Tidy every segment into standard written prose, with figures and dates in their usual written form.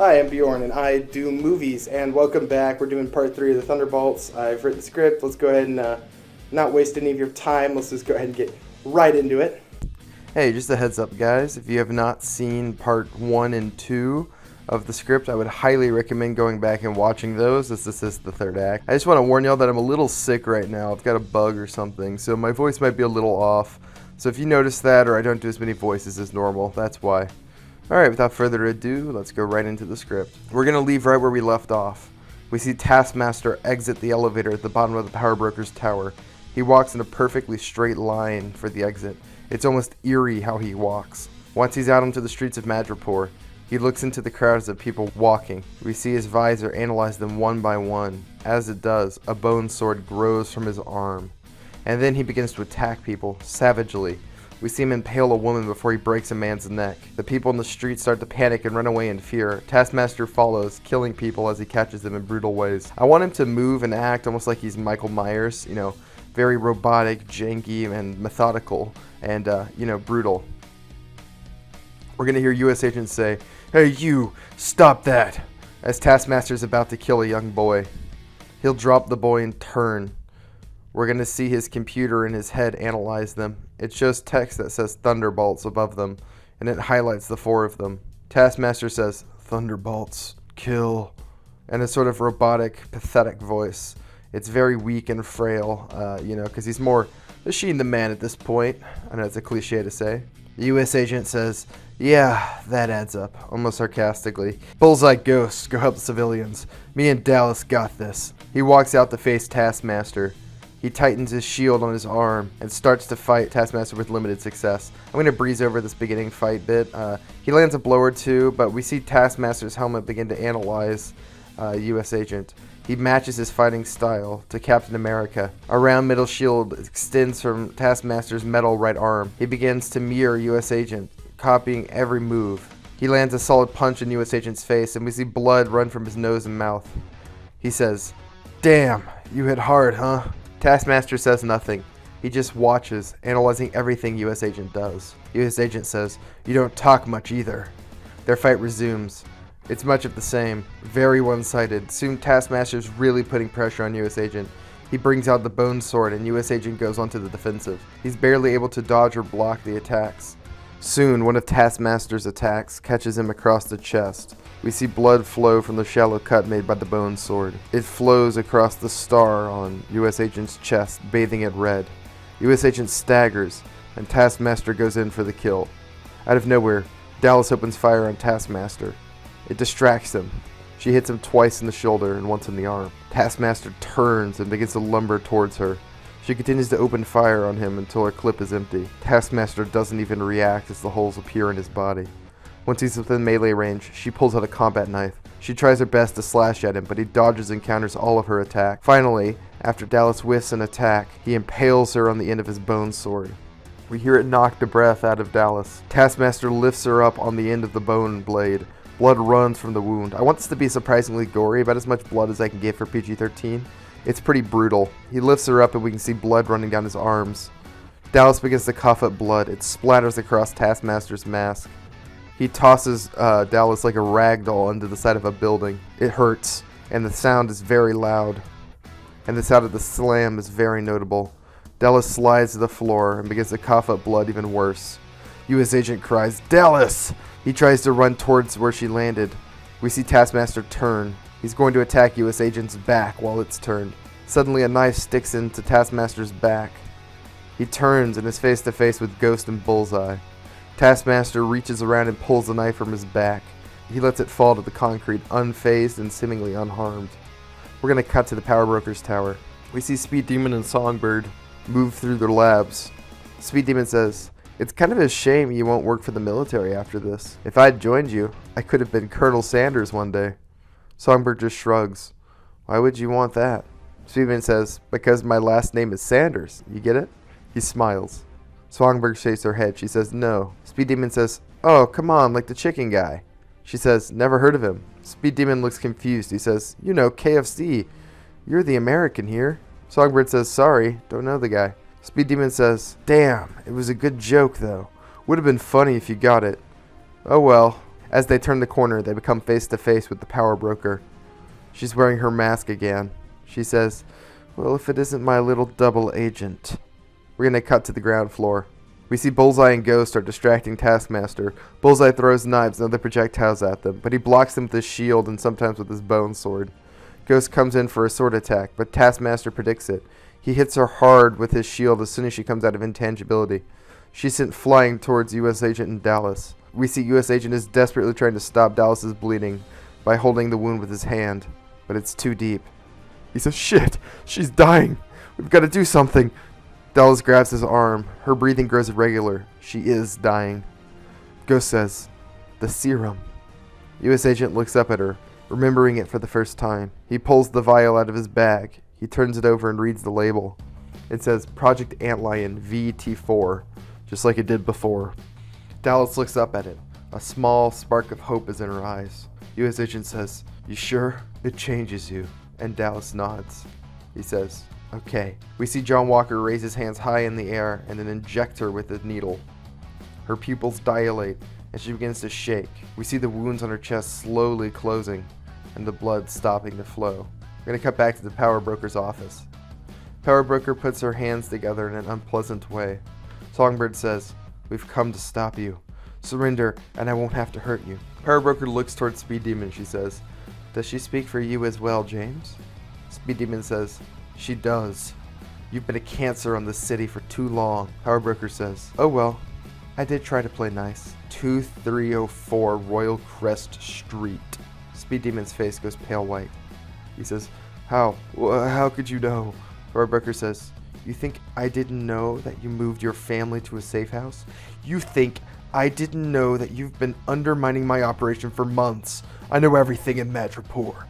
Hi, I'm Bjorn, and I do movies, and welcome back. We're doing part 3 of the Thunderbolts. I've written the script. Let's go ahead and not waste any of your time. Let's just go ahead and get right into it. Hey, just a heads up, guys. If you have not seen part 1 and 2 of the script, I would highly recommend going back and watching those, as this is the third act. I just want to warn y'all that I'm a little sick right now. I've got a bug or something, so my voice might be a little off. So if you notice that, or I don't do as many voices as normal, that's why. Alright, without further ado, let's go right into the script. We're going to leave right where we left off. We see Taskmaster exit the elevator at the bottom of the Power Broker's tower. He walks in a perfectly straight line for the exit. It's almost eerie how he walks. Once he's out onto the streets of Madripoor, he looks into the crowds of people walking. We see his visor analyze them one by one. As it does, a bone sword grows from his arm. And then he begins to attack people, savagely. We see him impale a woman before he breaks a man's neck. The people in the street start to panic and run away in fear. Taskmaster follows, killing people as he catches them in brutal ways. I want him to move and act almost like he's Michael Myers, very robotic, janky, and methodical, and, brutal. We're gonna hear U.S. agents say, "Hey you, stop that," as Taskmaster's about to kill a young boy. He'll drop the boy and turn. We're going to see his computer in his head analyze them. It shows text that says Thunderbolts above them, and it highlights the 4 of them. Taskmaster says, "Thunderbolts, kill," in a sort of robotic, pathetic voice. It's very weak and frail, because he's more machine than man at this point. I know it's a cliche to say. The U.S. agent says, "Yeah, that adds up," almost sarcastically. "Bullseye ghosts, go help the civilians. Me and Dallas got this." He walks out to face Taskmaster. He tightens his shield on his arm and starts to fight Taskmaster with limited success. I'm going to breeze over this beginning fight bit. He lands a blow or two, but we see Taskmaster's helmet begin to analyze U.S. agent. He matches his fighting style to Captain America. A round metal shield extends from Taskmaster's metal right arm. He begins to mirror U.S. agent, copying every move. He lands a solid punch in U.S. agent's face, and we see blood run from his nose and mouth. He says, "Damn, you hit hard, huh?" Taskmaster says nothing. He just watches, analyzing everything U.S. agent does. U.S. agent says, "You don't talk much either." Their fight resumes. It's much of the same. Very one-sided. Soon Taskmaster's really putting pressure on U.S. agent. He brings out the bone sword and U.S. agent goes onto the defensive. He's barely able to dodge or block the attacks. Soon, one of Taskmaster's attacks catches him across the chest. We see blood flow from the shallow cut made by the bone sword. It flows across the star on U.S. agent's chest, bathing it red. U.S. agent staggers, and Taskmaster goes in for the kill. Out of nowhere, Dallas opens fire on Taskmaster. It distracts him. She hits him twice in the shoulder and once in the arm. Taskmaster turns and begins to lumber towards her. She continues to open fire on him until her clip is empty. Taskmaster doesn't even react as the holes appear in his body. Once he's within melee range, she pulls out a combat knife. She tries her best to slash at him, but he dodges and counters all of her attack. Finally, after Dallas whiffs an attack, he impales her on the end of his bone sword. We hear it knock the breath out of Dallas. Taskmaster lifts her up on the end of the bone blade. Blood runs from the wound. I want this to be surprisingly gory, about as much blood as I can give for PG-13. It's pretty brutal. He lifts her up and we can see blood running down his arms. Dallas begins to cough up blood. It splatters across Taskmaster's mask. He tosses Dallas like a rag doll into the side of a building. It hurts, and the sound is very loud. And the sound of the slam is very notable. Dallas slides to the floor and begins to cough up blood even worse. U.S. agent cries, "Dallas!" He tries to run towards where she landed. We see Taskmaster turn. He's going to attack U.S. agent's back while it's turned. Suddenly a knife sticks into Taskmaster's back. He turns and is face to face with Ghost and Bullseye. Taskmaster reaches around and pulls the knife from his back. He lets it fall to the concrete, unfazed and seemingly unharmed. We're going to cut to the Power Broker's tower. We see Speed Demon and Songbird move through their labs. Speed Demon says, "It's kind of a shame you won't work for the military after this. If I'd joined you, I could have been Colonel Sanders one day." Songbird just shrugs. "Why would you want that?" Speed Demon says, "Because my last name is Sanders. You get it?" He smiles. Songbird shakes her head. She says, "No." Speed Demon says, "Oh, come on, like the chicken guy." She says, "Never heard of him." Speed Demon looks confused. He says, "KFC. You're the American here." Songbird says, "Sorry, don't know the guy." Speed Demon says, "Damn, it was a good joke though. Would have been funny if you got it." "Oh well." As they turn the corner, they become face to face with the power broker. She's wearing her mask again. She says, "Well, if it isn't my little double agent." We're going to cut to the ground floor. We see Bullseye and Ghost are distracting Taskmaster. Bullseye throws knives and other projectiles at them, but he blocks them with his shield and sometimes with his bone sword. Ghost comes in for a sword attack, but Taskmaster predicts it. He hits her hard with his shield as soon as she comes out of intangibility. She's sent flying towards U.S. Agent in Dallas. We see U.S. Agent is desperately trying to stop Dallas's bleeding by holding the wound with his hand, but it's too deep. He says, "Shit, she's dying. We've got to do something." Dallas grabs his arm. Her breathing grows irregular. She is dying. Ghost says, "The serum." U.S. Agent looks up at her, remembering it for the first time. He pulls the vial out of his bag. He turns it over and reads the label. It says Project Antlion VT4, just like it did before. Dallas looks up at it. A small spark of hope is in her eyes. U.S. Agent says, "You sure? It changes you." And Dallas nods. He says, "Okay." We see John Walker raise his hands high in the air and then inject her with a needle. Her pupils dilate and she begins to shake. We see the wounds on her chest slowly closing and the blood stopping to flow. We're going to cut back to the power broker's office. Power broker puts her hands together in an unpleasant way. Songbird says, "We've come to stop you. Surrender and I won't have to hurt you." Power broker looks towards Speed Demon. She says, "Does she speak for you as well, James?" Speed Demon says, "She does. You've been a cancer on this city for too long." Power broker says, "Oh well, I did try to play nice." 2304 Royal Crest Street. Speed Demon's face goes pale white. He says, How could you know?" Power broker says, "You think I didn't know that you moved your family to a safe house? You think I didn't know that you've been undermining my operation for months? I know everything in Madripoor."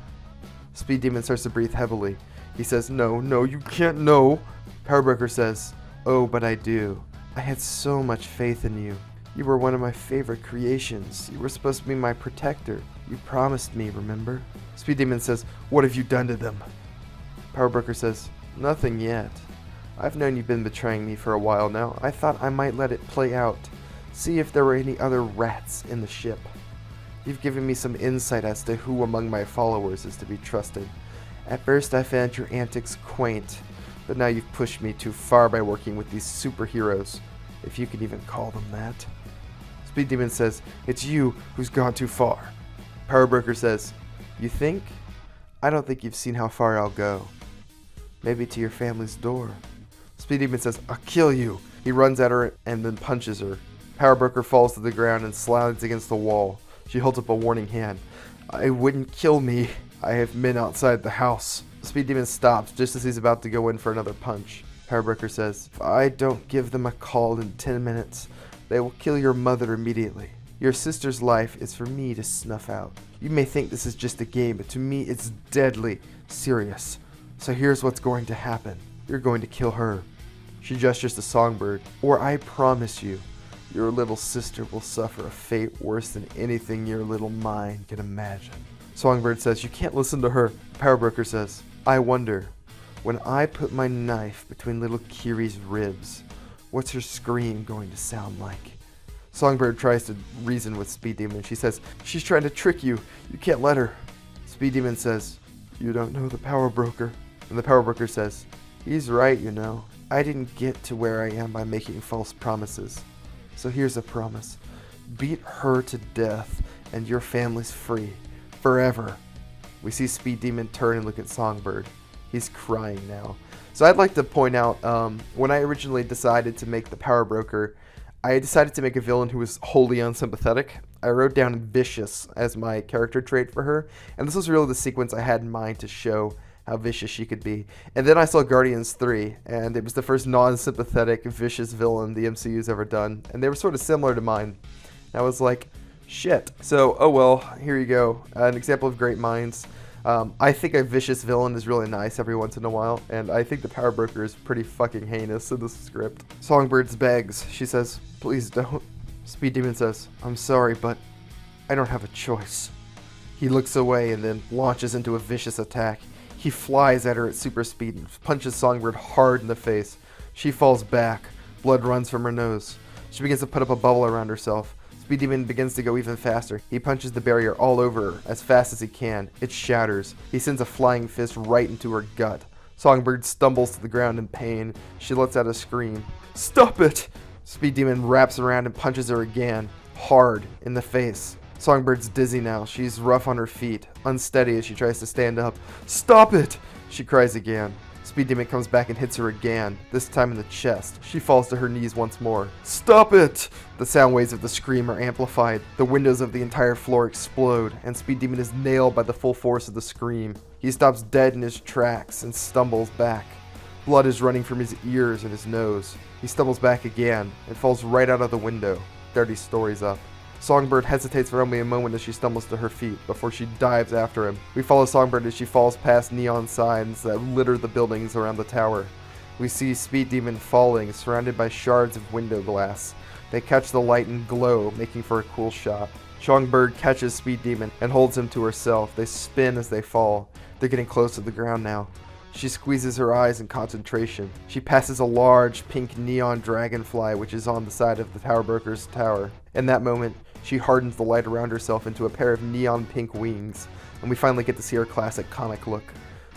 Speed Demon starts to breathe heavily. He says, No, you can't know." Power broker says, "Oh, but I do. I had so much faith in you. You were one of my favorite creations. You were supposed to be my protector. You promised me, remember?" Speed Demon says, "What have you done to them?" Power broker says, "Nothing yet. I've known you've been betraying me for a while now. I thought I might let it play out. See if there were any other rats in the ship. You've given me some insight as to who among my followers is to be trusted. At first I found your antics quaint, but now you've pushed me too far by working with these superheroes, if you can even call them that." Speed Demon says, "It's you who's gone too far." Power broker says, "You think? I don't think you've seen how far I'll go. Maybe to your family's door." Speed Demon says, "I'll kill you." He runs at her and then punches her. Power broker falls to the ground and slides against the wall. She holds up a warning hand. "I wouldn't kill me. I have men outside the house." Speed Demon stops just as he's about to go in for another punch. Power broker says, "If I don't give them a call in 10 minutes, they will kill your mother immediately. Your sister's life is for me to snuff out. You may think this is just a game, but to me it's deadly serious. So here's what's going to happen. You're going to kill her." She gestures to Songbird. "Or I promise you, your little sister will suffer a fate worse than anything your little mind can imagine." Songbird says, "You can't listen to her." Power broker says, "I wonder, when I put my knife between little Kiri's ribs, what's her scream going to sound like?" Songbird tries to reason with Speed Demon. She says, "She's trying to trick you. You can't let her." Speed Demon says, "You don't know the power broker." And the power broker says, "He's right, you know. I didn't get to where I am by making false promises. So here's a promise. Beat her to death and your family's free. Forever." We see Speed Demon turn and look at Songbird. He's crying now. So I'd like to point out, when I originally decided to make the power broker, I decided to make a villain who was wholly unsympathetic. I wrote down vicious as my character trait for her, and this was really the sequence I had in mind to show how vicious she could be. And then I saw Guardians 3, and it was the first non-sympathetic, vicious villain the MCU's ever done, and they were sort of similar to mine. And I was like, shit. So, oh well, here you go. An example of great minds. I think a vicious villain is really nice every once in a while, and I think the power broker is pretty fucking heinous in this script. Songbird begs. She says, "Please don't." Speed Demon says, "I'm sorry, but I don't have a choice." He looks away and then launches into a vicious attack. He flies at her at super speed and punches Songbird hard in the face. She falls back. Blood runs from her nose. She begins to put up a bubble around herself. Speed Demon begins to go even faster. He punches the barrier all over her as fast as he can. It shatters. He sends a flying fist right into her gut. Songbird stumbles to the ground in pain. She lets out a scream. Stop it! Speed Demon wraps around and punches her again, hard, in the face. Songbird's dizzy now. She's rough on her feet, unsteady as she tries to stand up. Stop it! She cries again. Speed Demon comes back and hits her again, this time in the chest. She falls to her knees once more. Stop it! The sound waves of the scream are amplified. The windows of the entire floor explode, and Speed Demon is nailed by the full force of the scream. He stops dead in his tracks and stumbles back. Blood is running from his ears and his nose. He stumbles back again and falls right out of the window, 30 stories up. Songbird hesitates for only a moment as she stumbles to her feet before she dives after him. We follow Songbird as she falls past neon signs that litter the buildings around the tower. We see Speed Demon falling, surrounded by shards of window glass. They catch the light and glow, making for a cool shot. Songbird catches Speed Demon and holds him to herself. They spin as they fall. They're getting close to the ground now. She squeezes her eyes in concentration. She passes a large pink neon dragonfly which is on the side of the tower broker's tower. In that moment, she hardens the light around herself into a pair of neon pink wings, and we finally get to see her classic comic look.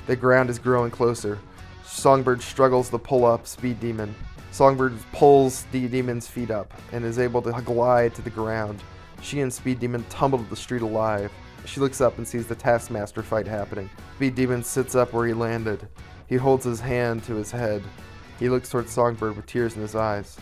The ground is growing closer. Songbird struggles to pull up Speed Demon. Songbird pulls the demon's feet up and is able to glide to the ground. She and Speed Demon tumble to the street alive. She looks up and sees the Taskmaster fight happening. Speed Demon sits up where he landed. He holds his hand to his head. He looks towards Songbird with tears in his eyes.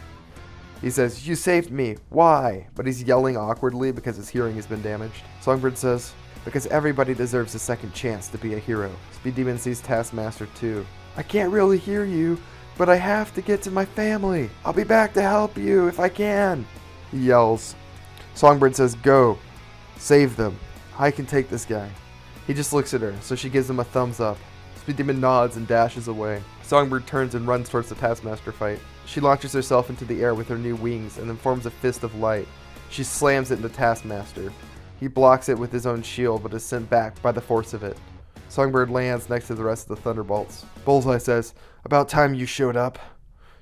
He says, "You saved me. Why?" But he's yelling awkwardly because his hearing has been damaged. Songbird says, "Because everybody deserves a second chance to be a hero." Speed Demon sees Taskmaster too. "I can't really hear you, but I have to get to my family. I'll be back to help you if I can," he yells. Songbird says, "Go. Save them. I can take this guy." He just looks at her, so she gives him a thumbs up. Speed Demon nods and dashes away. Songbird turns and runs towards the Taskmaster fight. She launches herself into the air with her new wings and then forms a fist of light. She slams it into Taskmaster. He blocks it with his own shield but is sent back by the force of it. Songbird lands next to the rest of the Thunderbolts. Bullseye says, "About time you showed up."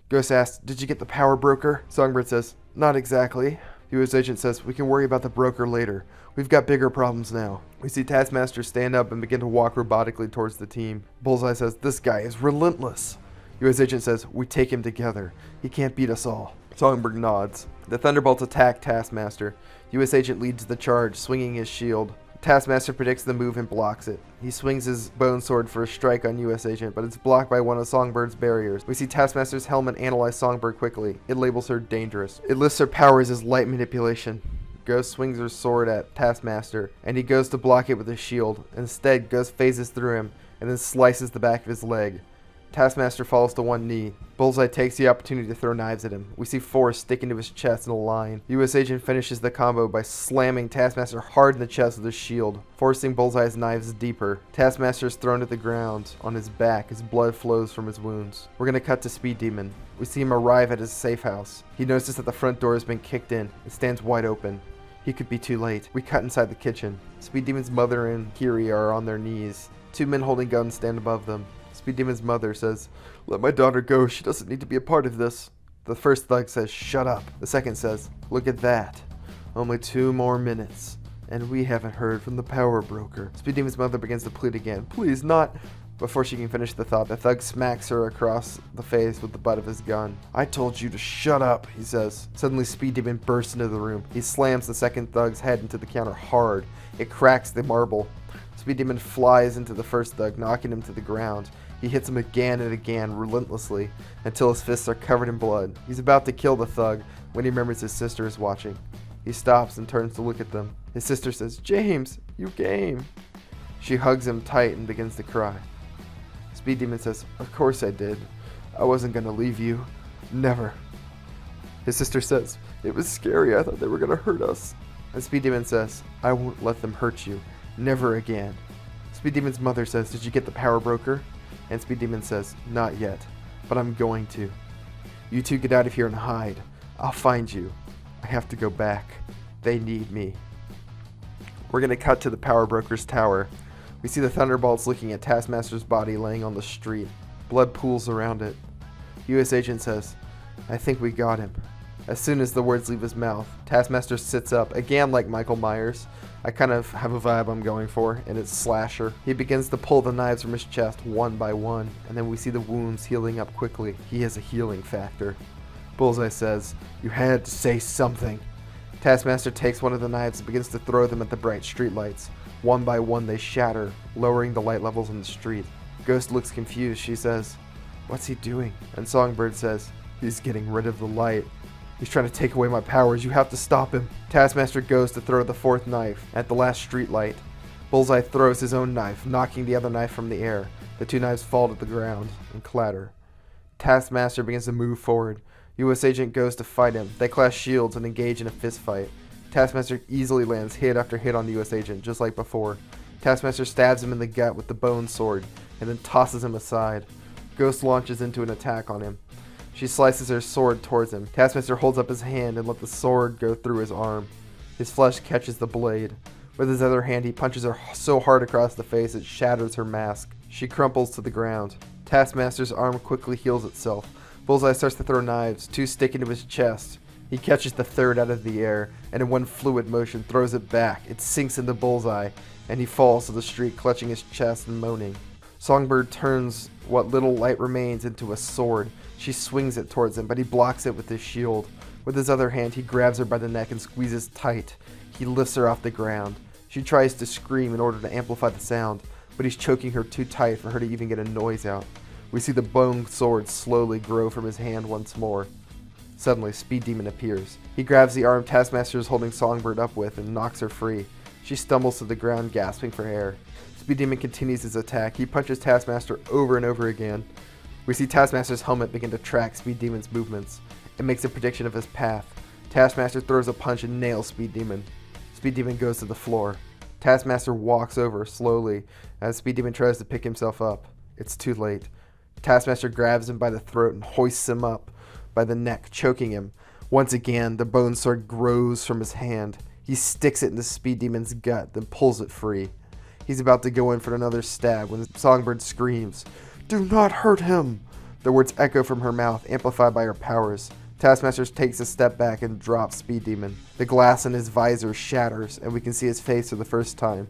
Ghost asks, "Did you get the power broker?" Songbird says, "Not exactly." U.S. Agent says, "We can worry about the broker later. We've got bigger problems now." We see Taskmaster stand up and begin to walk robotically towards the team. Bullseye says, "This guy is relentless." U.S. Agent says, "We take him together. He can't beat us all." Songbird nods. The Thunderbolts attack Taskmaster. U.S. Agent leads the charge, swinging his shield. Taskmaster predicts the move and blocks it. He swings his bone sword for a strike on U.S. Agent, but it's blocked by one of Songbird's barriers. We see Taskmaster's helmet analyze Songbird quickly. It labels her dangerous. It lists her powers as light manipulation. Ghost swings her sword at Taskmaster, and he goes to block it with his shield. Instead, Ghost phases through him, and then slices the back of his leg. Taskmaster falls to one knee. Bullseye takes the opportunity to throw knives at him. We see four stick into his chest in a line. U.S. Agent finishes the combo by slamming Taskmaster hard in the chest with his shield, forcing Bullseye's knives deeper. Taskmaster is thrown to the ground on his back as blood flows from his wounds. We're going to cut to Speed Demon. We see him arrive at his safe house. He notices that the front door has been kicked in. It stands wide open. He could be too late. We cut inside the kitchen. Speed Demon's mother and Kiri are on their knees. Two men holding guns stand above them. Speed Demon's mother says, "Let my daughter go. She doesn't need to be a part of this." The first thug says, "Shut up." The second says, "Look at that. Only 2 more minutes. And we haven't heard from the power broker." Speed Demon's mother begins to plead again. "Please, not." Before she can finish the thought, the thug smacks her across the face with the butt of his gun. "I told you to shut up," he says. Suddenly, Speed Demon bursts into the room. He slams the second thug's head into the counter hard. It cracks the marble. Speed Demon flies into the first thug, knocking him to the ground. He hits him again and again, relentlessly, until his fists are covered in blood. He's about to kill the thug when he remembers his sister is watching. He stops and turns to look at them. His sister says, "James, you came." She hugs him tight and begins to cry. Speed Demon says, "Of course I did. I wasn't going to leave you. Never." His sister says, "It was scary. I thought they were going to hurt us." And Speed Demon says, "I won't let them hurt you. Never again." Speed Demon's mother says, "Did you get the power broker?" And Speed Demon says, "Not yet, but I'm going to. You two get out of here and hide. I'll find you. I have to go back. They need me." We're going to cut to the power broker's tower. We see the Thunderbolts looking at Taskmaster's body laying on the street. Blood pools around it. U.S. Agent says, "I think we got him." As soon as the words leave his mouth, Taskmaster sits up, again like Michael Myers. I kind of have a vibe I'm going for, and it's slasher. He begins to pull the knives from his chest one by one, and then we see the wounds healing up quickly. He has a healing factor. Bullseye says, "You had to say something." Taskmaster takes one of the knives and begins to throw them at the bright streetlights. One by one they shatter, lowering the light levels in the street. Ghost looks confused. She says, "What's he doing?" And Songbird says, "He's getting rid of the light. He's trying to take away my powers. You have to stop him." Taskmaster goes to throw the fourth knife at the last streetlight. Bullseye throws his own knife, knocking the other knife from the air. The two knives fall to the ground and clatter. Taskmaster begins to move forward. U.S. Agent goes to fight him. They clash shields and engage in a fistfight. Taskmaster easily lands hit after hit on the U.S. Agent, just like before. Taskmaster stabs him in the gut with the bone sword, and then tosses him aside. Ghost launches into an attack on him. She slices her sword towards him. Taskmaster holds up his hand and lets the sword go through his arm. His flesh catches the blade. With his other hand, he punches her so hard across the face it shatters her mask. She crumples to the ground. Taskmaster's arm quickly heals itself. Bullseye starts to throw knives. Two stick into his chest. He catches the third out of the air, and in one fluid motion throws it back. It sinks into Bullseye, and he falls to the street, clutching his chest and moaning. Songbird turns what little light remains into a sword. She swings it towards him, but he blocks it with his shield. With his other hand, he grabs her by the neck and squeezes tight. He lifts her off the ground. She tries to scream in order to amplify the sound, but he's choking her too tight for her to even get a noise out. We see the bone sword slowly grow from his hand once more. Suddenly, Speed Demon appears. He grabs the arm Taskmaster is holding Songbird up with and knocks her free. She stumbles to the ground, gasping for air. Speed Demon continues his attack. He punches Taskmaster over and over again. We see Taskmaster's helmet begin to track Speed Demon's movements. It makes a prediction of his path. Taskmaster throws a punch and nails Speed Demon. Speed Demon goes to the floor. Taskmaster walks over slowly as Speed Demon tries to pick himself up. It's too late. Taskmaster grabs him by the throat and hoists him up by the neck, choking him. Once again, the bone sword grows from his hand. He sticks it into Speed Demon's gut, then pulls it free. He's about to go in for another stab when Songbird screams, "Do not hurt him!" The words echo from her mouth, amplified by her powers. Taskmaster takes a step back and drops Speed Demon. The glass in his visor shatters, and we can see his face for the first time.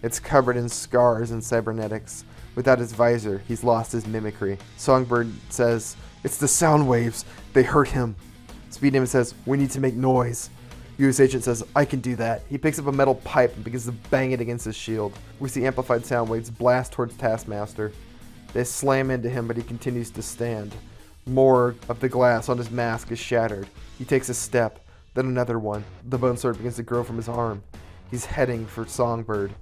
It's covered in scars and cybernetics. Without his visor, he's lost his mimicry. Songbird says, "It's the sound waves. They hurt him." Speed Demon says, "We need to make noise." U.S. Agent says, "I can do that." He picks up a metal pipe and begins to bang it against his shield. We see amplified sound waves blast towards Taskmaster. They slam into him, but he continues to stand. More of the glass on his mask is shattered. He takes a step, then another one. The bone sword begins to grow from his arm. He's heading for Songbird.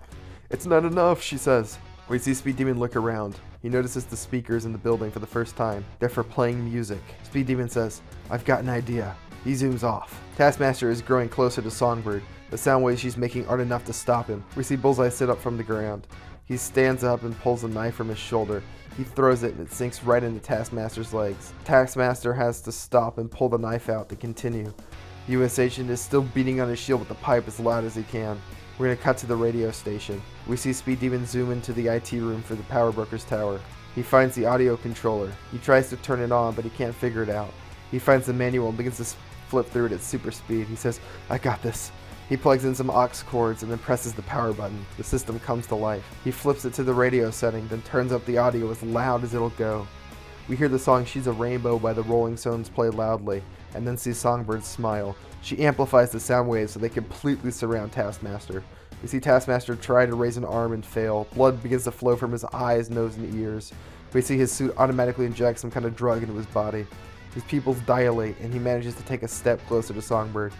"It's not enough," she says. We see Speed Demon look around. He notices the speakers in the building for the first time. They're for playing music. Speed Demon says, "I've got an idea." He zooms off. Taskmaster is growing closer to Songbird. The sound waves she's making aren't enough to stop him. We see Bullseye sit up from the ground. He stands up and pulls a knife from his shoulder. He throws it and it sinks right into Taskmaster's legs. Taskmaster has to stop and pull the knife out to continue. U.S. Agent is still beating on his shield with the pipe as loud as he can. We're going to cut to the radio station. We see Speed Demon zoom into the IT room for the Power Broker's tower. He finds the audio controller. He tries to turn it on, but he can't figure it out. He finds the manual and begins to flip through it at super speed. He says, "I got this." He plugs in some aux cords and then presses the power button. The system comes to life. He flips it to the radio setting, then turns up the audio as loud as it'll go. We hear the song "She's a Rainbow" by the Rolling Stones play loudly, and then see Songbird smile. She amplifies the sound waves so they completely surround Taskmaster. We see Taskmaster try to raise an arm and fail. Blood begins to flow from his eyes, nose, and ears. We see his suit automatically inject some kind of drug into his body. His pupils dilate, and he manages to take a step closer to Songbird.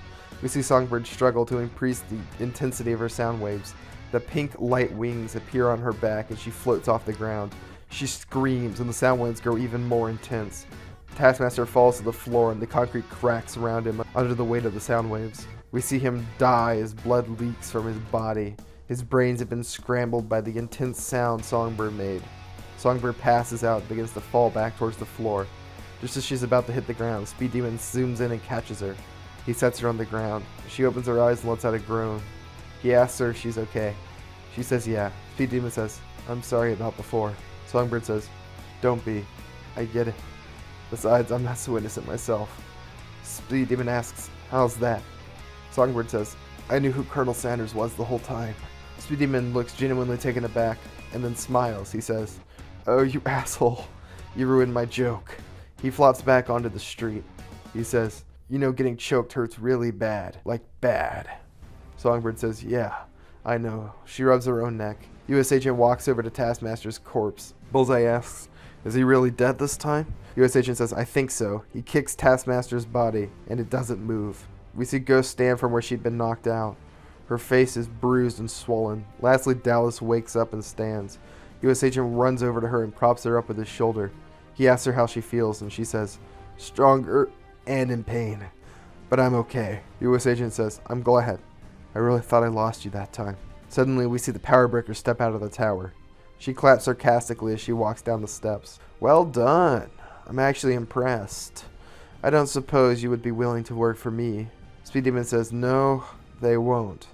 We see Songbird struggle to increase the intensity of her sound waves. The pink light wings appear on her back, and she floats off the ground. She screams, and the sound waves grow even more intense. Taskmaster falls to the floor, and the concrete cracks around him under the weight of the sound waves. We see him die as blood leaks from his body. His brains have been scrambled by the intense sound Songbird made. Songbird passes out and begins to fall back towards the floor. Just as she's about to hit the ground, Speed Demon zooms in and catches her. He sets her on the ground. She opens her eyes and lets out a groan. He asks her if she's okay. She says yeah. Speed Demon says, "I'm sorry about before." Songbird says, "Don't be. I get it. Besides, I'm not so innocent myself." Speed Demon asks, how's that? Songbird says, I knew who Colonel Sanders was the whole time. Speed Demon looks genuinely taken aback and then smiles. He says, oh, you asshole. You ruined my joke. He flops back onto the street. He says, you know getting choked hurts really bad. Like bad. Songbird says, yeah, I know. She rubs her own neck. U.S. Agent walks over to Taskmaster's corpse. Bullseye asks, is he really dead this time? U.S. Agent says, I think so. He kicks Taskmaster's body, and it doesn't move. We see Ghost stand from where she'd been knocked out. Her face is bruised and swollen. Lastly, Dallas wakes up and stands. U.S. Agent runs over to her and props her up with his shoulder. He asks her how she feels, and she says, stronger and in pain. But I'm okay. U.S. Agent says, I'm glad. I really thought I lost you that time. Suddenly, we see the power breaker step out of the tower. She claps sarcastically as she walks down the steps. Well done. I'm actually impressed. I don't suppose you would be willing to work for me. Speed Demon says, no, they won't.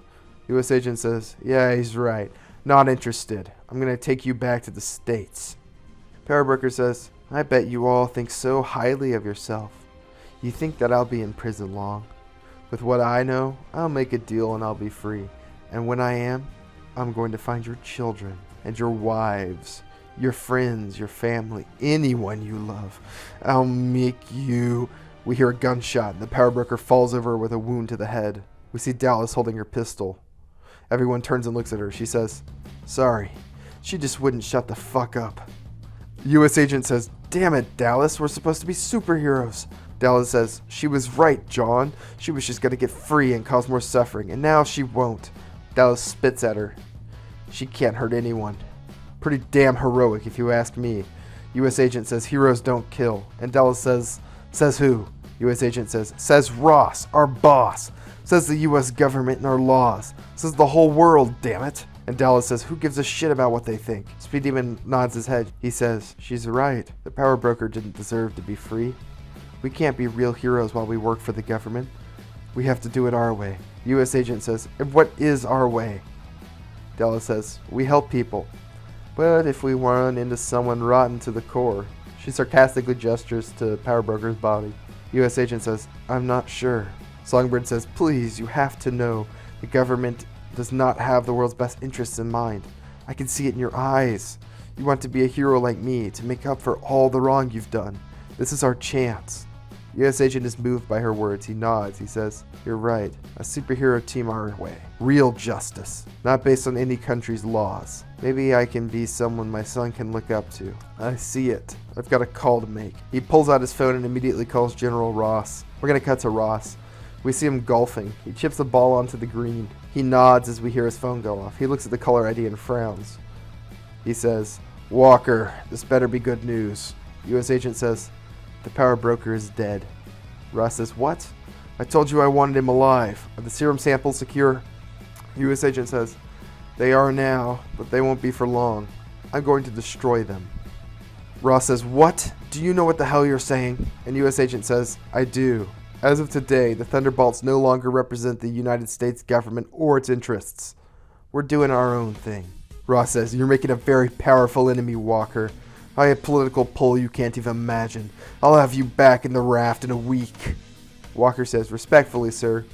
U.S. Agent says, yeah, he's right. Not interested. I'm going to take you back to the States. Power breaker says, I bet you all think so highly of yourself. You think that I'll be in prison long. With what I know, I'll make a deal and I'll be free. And when I am, I'm going to find your children and your wives, your friends, your family, anyone you love. I'll make you... We hear a gunshot and the power broker falls over with a wound to the head. We see Dallas holding her pistol. Everyone turns and looks at her. She says, sorry. She just wouldn't shut the fuck up. U.S. Agent says, damn it, Dallas, we're supposed to be superheroes. Dallas says, she was right, John. She was just going to get free and cause more suffering, and now she won't. Dallas spits at her. She can't hurt anyone. Pretty damn heroic, if you ask me. U.S. Agent says, heroes don't kill. And Dallas says who? U.S. Agent says Ross, our boss. Says the U.S. government and our laws. Says the whole world, damn it. And Dallas says, who gives a shit about what they think? Speed Demon nods his head. He says, she's right. The power broker didn't deserve to be free. We can't be real heroes while we work for the government. We have to do it our way. U.S. Agent says, and what is our way? Dallas says, we help people. But if we run into someone rotten to the core. She sarcastically gestures to Power Broker's body. U.S. Agent says, I'm not sure. Songbird says, please, you have to know. The government does not have the world's best interests in mind. I can see it in your eyes. You want to be a hero like me, to make up for all the wrong you've done. This is our chance. U.S. Agent is moved by her words. He nods. He says, you're right. A superhero team our way. Real justice. Not based on any country's laws. Maybe I can be someone my son can look up to. I see it. I've got a call to make. He pulls out his phone and immediately calls General Ross. We're going to cut to Ross. We see him golfing. He chips the ball onto the green. He nods as we hear his phone go off. He looks at the caller ID and frowns. He says, Walker, this better be good news. U.S. Agent says, the power broker is dead. Ross says, what? I told you I wanted him alive. Are the serum samples secure? U.S. Agent says, they are now, but they won't be for long. I'm going to destroy them. Ross says, what? Do you know what the hell you're saying? And U.S. Agent says, I do. As of today, the Thunderbolts no longer represent the United States government or its interests. We're doing our own thing. Ross says, you're making a very powerful enemy, Walker. I have political pull you can't even imagine. I'll have you back in the raft in a week. Walker says, respectfully, sir,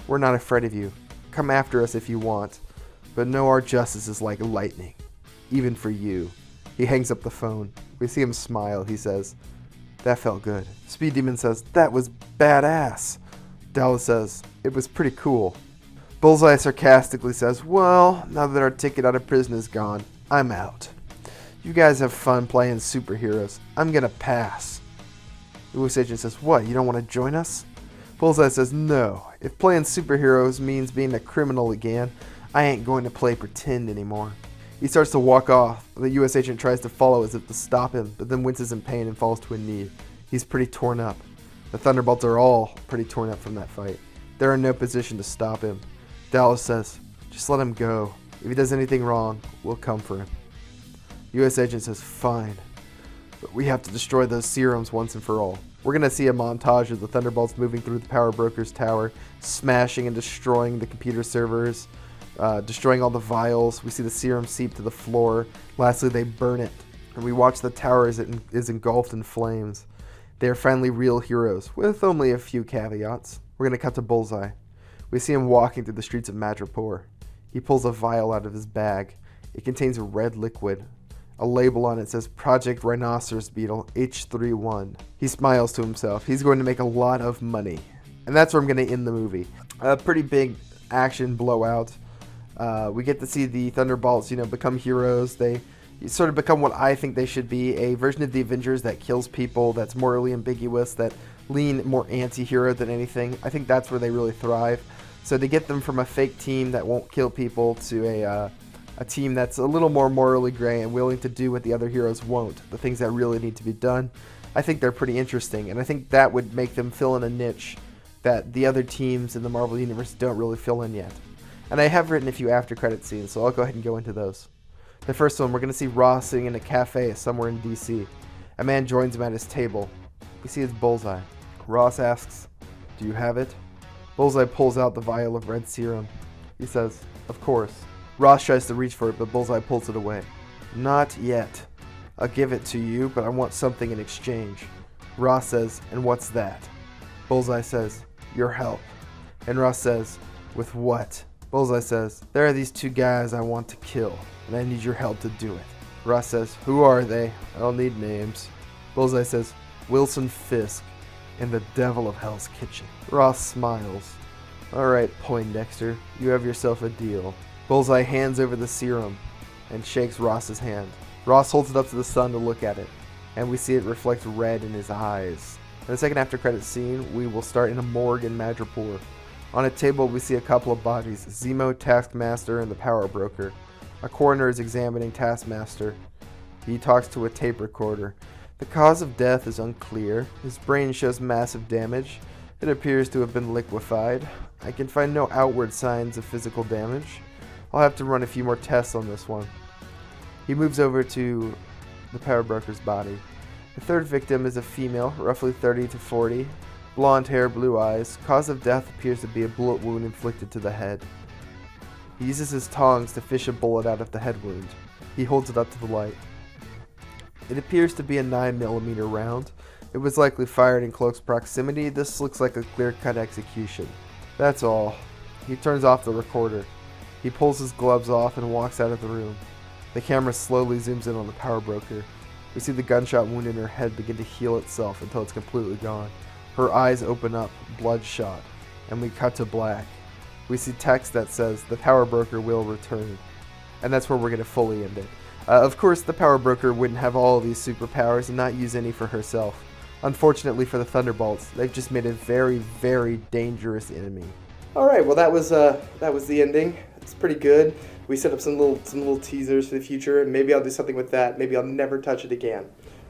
we're not afraid of you. Come after us if you want. But know our justice is like lightning. Even for you. He hangs up the phone. We see him smile. He says, that felt good. Speed Demon says, that was badass. Dallas says, it was pretty cool. Bullseye sarcastically says, well, now that our ticket out of prison is gone, I'm out. You guys have fun playing superheroes. I'm gonna pass. U.S. Agent says, what, you don't want to join us? Bullseye says, no. If playing superheroes means being a criminal again, I ain't going to play pretend anymore. He starts to walk off. The U.S. Agent tries to follow as if to stop him, but then winces in pain and falls to a knee. He's pretty torn up. The Thunderbolts are all pretty torn up from that fight. They're in no position to stop him. Dallas says, just let him go. If he does anything wrong, we'll come for him. U.S. Agent says, fine. But we have to destroy those serums once and for all. We're going to see a montage of the Thunderbolts moving through the Power Broker's tower, smashing and destroying the computer servers, destroying all the vials. We see the serum seep to the floor. Lastly, they burn it. And we watch the tower as it is engulfed in flames. They are finally real heroes, with only a few caveats. We're going to cut to Bullseye. We see him walking through the streets of Madripoor. He pulls a vial out of his bag. It contains a red liquid. A label on it says Project Rhinoceros Beetle H31. He smiles to himself. He's going to make a lot of money. And that's where I'm going to end the movie. A pretty big action blowout. We get to see the Thunderbolts, become heroes. They sort of become what I think they should be, a version of the Avengers that kills people, that's morally ambiguous, that lean more anti-hero than anything. I think that's where they really thrive. So to get them from a fake team that won't kill people to a team that's a little more morally gray and willing to do what the other heroes won't, the things that really need to be done, I think they're pretty interesting. And I think that would make them fill in a niche that the other teams in the Marvel Universe don't really fill in yet. And I have written a few after-credit scenes, so I'll go ahead and go into those. The first one, we're going to see Ross sitting in a cafe somewhere in DC. A man joins him at his table. We see it's Bullseye. Ross asks, "Do you have it?" Bullseye pulls out the vial of red serum. He says, "Of course." Ross tries to reach for it, but Bullseye pulls it away. "Not yet. I'll give it to you, but I want something in exchange." Ross says, "And what's that?" Bullseye says, "Your help." And Ross says, "With what?" Bullseye says, "There are these two guys I want to kill, and I need your help to do it." Ross says, "Who are they? I don't need names." Bullseye says, "Wilson Fisk and the Devil of Hell's Kitchen." Ross smiles. "All right, Poindexter, you have yourself a deal." Bullseye hands over the serum and shakes Ross's hand. Ross holds it up to the sun to look at it, and we see it reflect red in his eyes. In the second after-credit scene, we will start in a morgue in Madripoor. On a table, we see a couple of bodies, Zemo, Taskmaster, and the Power Broker. A coroner is examining Taskmaster. He talks to a tape recorder. The cause of death is unclear. His brain shows massive damage. It appears to have been liquefied. I can find no outward signs of physical damage. I'll have to run a few more tests on this one. He moves over to the Power Broker's body. The third victim is a female, roughly 30 to 40. Blonde hair, blue eyes. Cause of death appears to be a bullet wound inflicted to the head. He uses his tongs to fish a bullet out of the head wound. He holds it up to the light. It appears to be a 9mm round. It was likely fired in close proximity. This looks like a clear-cut execution. That's all. He turns off the recorder. He pulls his gloves off and walks out of the room. The camera slowly zooms in on the Power Broker. We see the gunshot wound in her head begin to heal itself until it's completely gone. Her eyes open up, bloodshot, and we cut to black. We see text that says, "The Power Broker will return." And that's where we're going to fully end it. Of course, the Power Broker wouldn't have all of these superpowers and not use any for herself. Unfortunately for the Thunderbolts, they've just made a very, very dangerous enemy. All right, well that was the ending. It's pretty good. We set up some little teasers for the future, and maybe I'll do something with that. Maybe I'll never touch it again.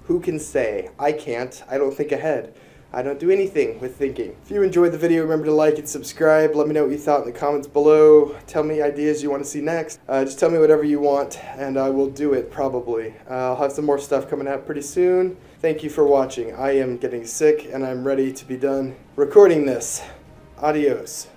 Who can say? I can't. I don't think ahead. I don't do anything with thinking. If you enjoyed the video, remember to like and subscribe. Let me know what you thought in the comments below. Tell me ideas you want to see next. Just tell me whatever you want, and I will do it probably. I'll have some more stuff coming out pretty soon. Thank you for watching. I am getting sick, and I'm ready to be done recording this. Adios.